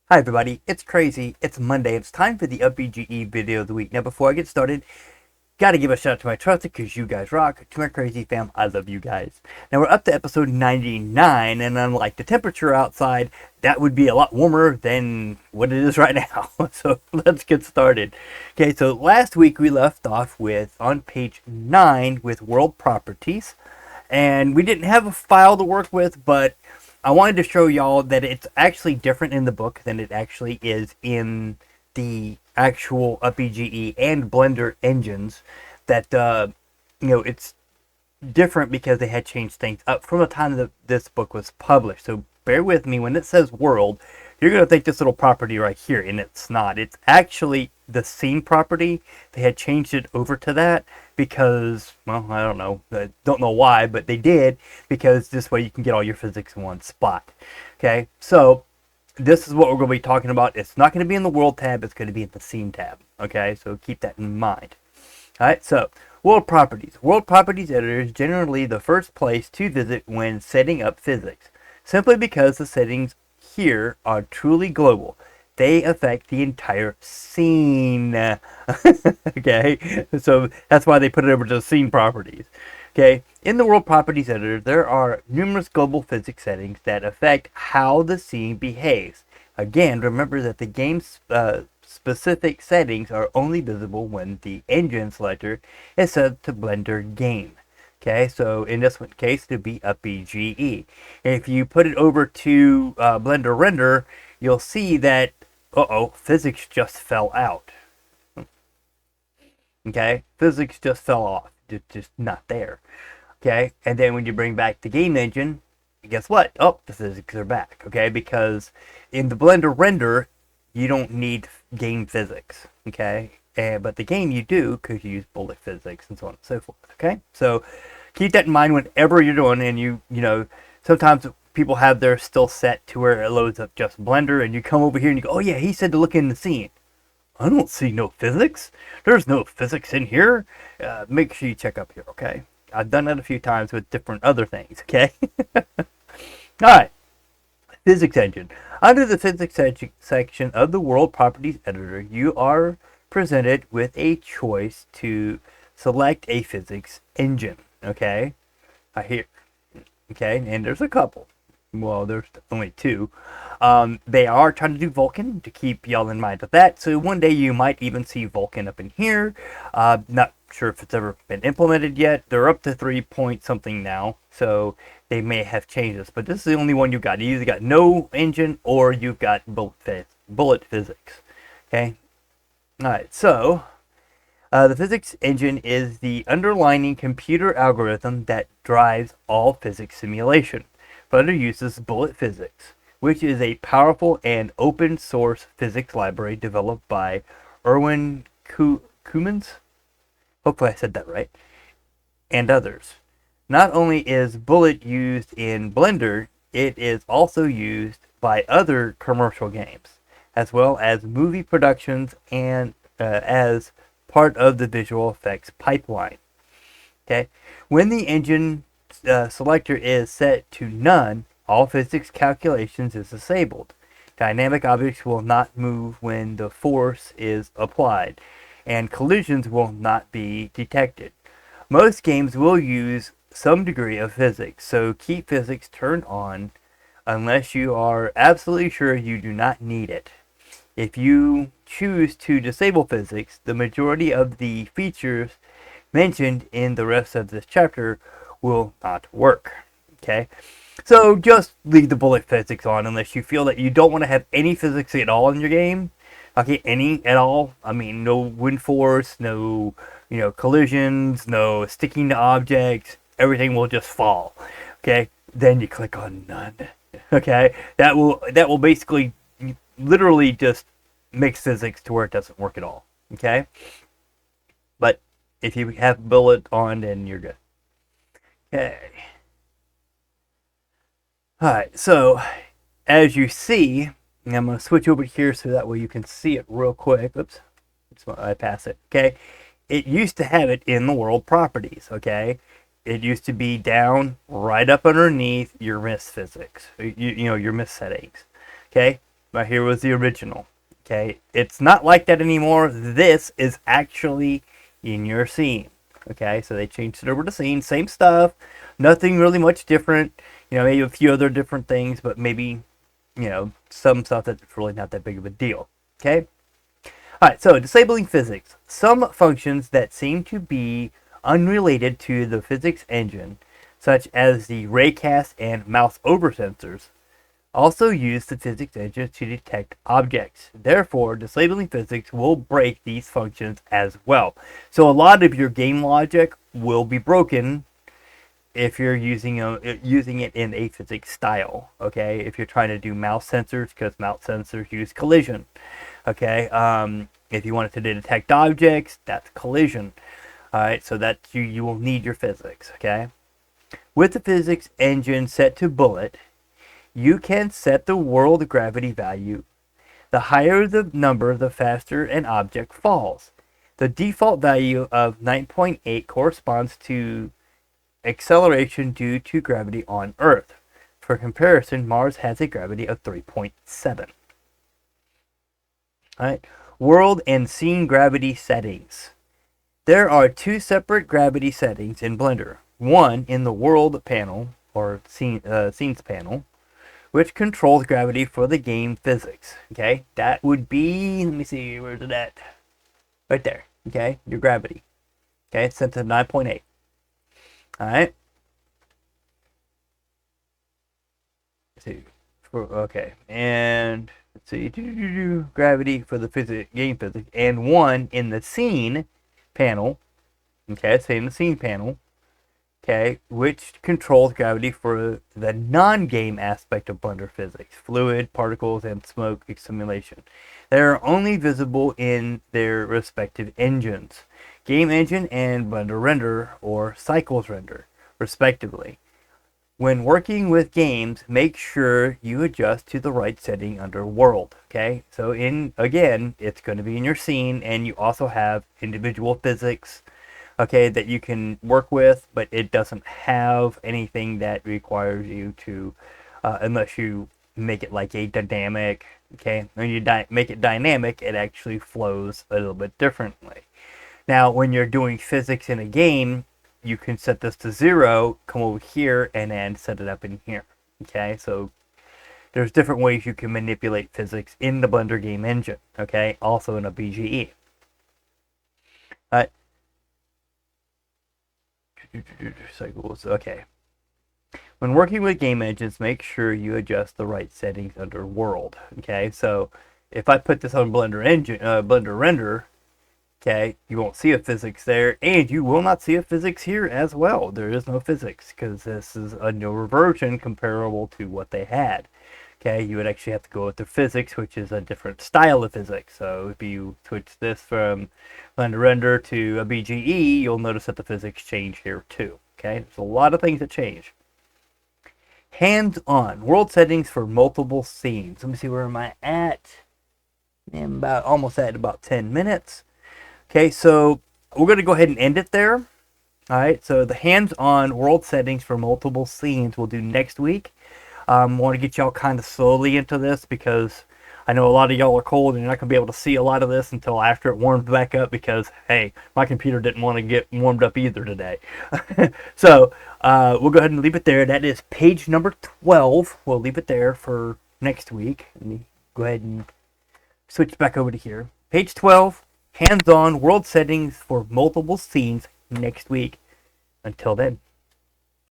Hi everybody, it's crazy, it's Monday, it's time for the UPBGE video of the week. Now before I get started, gotta give a shout out to my trusted, because you guys rock. To my crazy fam, I love you guys. Now we're up to episode 99, and unlike the temperature outside, that would be a lot warmer than what it is right now. So let's get started. Okay, so last week we left off with, on page 9, with world properties. And we didn't have a file to work with, but I wanted to show y'all that it's actually different in the book than it actually is in the actual UPBGE and Blender engines. That it's different because they had changed things up from the time that this book was published. So bear with me. When it says world, you're going to think this little property right here, and it's not. It's actually the scene property. They had changed it over to that because, well, I don't know. I don't know why, but they did, because this way you can get all your physics in one spot. Okay, so this is what we're going to be talking about. It's not going to be in the world tab. It's going to be in the scene tab. Okay, so keep that in mind. All right, so world properties. World properties editor is generally the first place to visit when setting up physics, simply because the settings here are truly global. They affect the entire scene. Okay, so that's why they put it over to the scene properties. Okay, in the world properties editor, there are numerous global physics settings that affect how the scene behaves. Again, remember that the game's specific settings are only visible when the engine selector is set to Blender game. Okay, so in this case, it would be UPBGE. If you put it over to Blender render, you'll see that, physics just fell out. Okay, physics just fell off. It's just not there. Okay, and then when you bring back the game engine, guess what? Oh, the physics are back. Okay, because in the Blender render, you don't need game physics. Okay, but the game you do, because you use bullet physics and so on and so forth. Okay, so keep that in mind whenever you're doing, and you know, sometimes people have their still set to where it loads up just Blender, and you come over here and you go, oh yeah, he said to look in the scene. I don't see no physics. There's no physics in here. Make sure you check up here, okay? I've done that a few times with different other things, okay? Alright, physics engine. Under the physics section of the world properties editor, you are presented with a choice to select a physics engine, okay? Here, okay, and there's a couple. Well, there's only two. They are trying to do Vulkan, to keep y'all in mind of that. So one day you might even see Vulkan up in here. Not sure if it's ever been implemented yet. They're up to 3 point something now, so they may have changed this. But this is the only one you got. You either got no engine or you've got bullet physics. Okay. All right. So the physics engine is the underlying computer algorithm that drives all physics simulation. Blender uses bullet physics, which is a powerful and open source physics library developed by Erwin Koemans, hopefully I said that right, and others. Not only is Bullet used in Blender, it is also used by other commercial games, as well as movie productions, and as part of the visual effects pipeline. Okay, when the engine selector is set to none, all physics calculations is disabled. Dynamic objects will not move when the force is applied, and collisions will not be detected. Most games will use some degree of physics, so keep physics turned on unless you are absolutely sure you do not need it. If you choose to disable physics, the majority of the features mentioned in the rest of this chapter will not work. Okay, so just leave the bullet physics on unless you feel that you don't want to have any physics at all in your game. Okay, any at all. I mean, no wind force, no collisions, no sticking to objects. Everything will just fall. Okay, then you click on none. Okay, that will basically literally just makes physics to where it doesn't work at all. Okay, but if you have bullet on, then you're good. Okay. Alright, so as you see, I'm going to switch over here so that way you can see it real quick. Oops, I pass it. Okay, it used to have it in the world properties. Okay, it used to be down right up underneath your miss physics, your miss settings. Okay, Right here was the original. Okay, it's not like that anymore. This is actually in your scene. Okay, so they changed it over to scene. Same stuff. Nothing really much different. You know, maybe a few other different things, but maybe, you know, some stuff that's really not that big of a deal. Okay? Alright, so disabling physics. Some functions that seem to be unrelated to the physics engine, such as the raycast and mouse over sensors, also use the physics engine to detect objects. Therefore, disabling physics will break these functions as well. So a lot of your game logic will be broken if you're using it in a physics style. Okay, if you're trying to do mouse sensors, because mouse sensors use collision. Okay, if you want it to detect objects, that's collision. All right, so that you will need your physics. Okay, with the physics engine set to bullet, you can set the world gravity value. The higher the number, the faster an object falls. The default value of 9.8 corresponds to acceleration due to gravity on Earth. For comparison, Mars has a gravity of 3.7. Alright. World and scene gravity settings. There are two separate gravity settings in Blender. One in the world panel, or scenes panel, which controls gravity for the game physics. Okay, that would be, let me see, where's it at? Right there. Okay, your gravity. Okay, it's set to 9.8. Alright. Okay, and let's see, gravity for the game physics, and one in the scene panel. Okay, say in the scene panel. Okay, which controls gravity for the non-game aspect of Blender physics, fluid, particles, and smoke simulation. They are only visible in their respective engines, Game Engine and Blender Render, or Cycles Render, respectively. When working with games, make sure you adjust to the right setting under World. Okay, so again, it's going to be in your scene, and you also have individual physics, okay, that you can work with, but it doesn't have anything that requires you to, unless you make it like a dynamic. Okay, when you make it dynamic, it actually flows a little bit differently. Now, when you're doing physics in a game, you can set this to 0, come over here, and then set it up in here. Okay, so there's different ways you can manipulate physics in the Blender game engine. Okay, also in a BGE. Cycles. Okay. When working with game engines, make sure you adjust the right settings under World. Okay, so if I put this on Blender Render, okay, you won't see a physics there, and you will not see a physics here as well. There is no physics because this is a newer version comparable to what they had. Okay, you would actually have to go with the physics, which is a different style of physics. So if you switch this from Blender Render to a BGE, you'll notice that the physics change here too. Okay, there's a lot of things that change. Hands-on world settings for multiple scenes. Let me see, where am I at? I'm almost at about 10 minutes. Okay, so we're going to go ahead and end it there. Alright, so the hands-on world settings for multiple scenes we'll do next week. I want to get y'all kind of slowly into this because I know a lot of y'all are cold and you're not going to be able to see a lot of this until after it warms back up because, hey, my computer didn't want to get warmed up either today. So, we'll go ahead and leave it there. That is page number 12. We'll leave it there for next week. Let me go ahead and switch back over to here. Page 12, hands-on world settings for multiple scenes next week. Until then.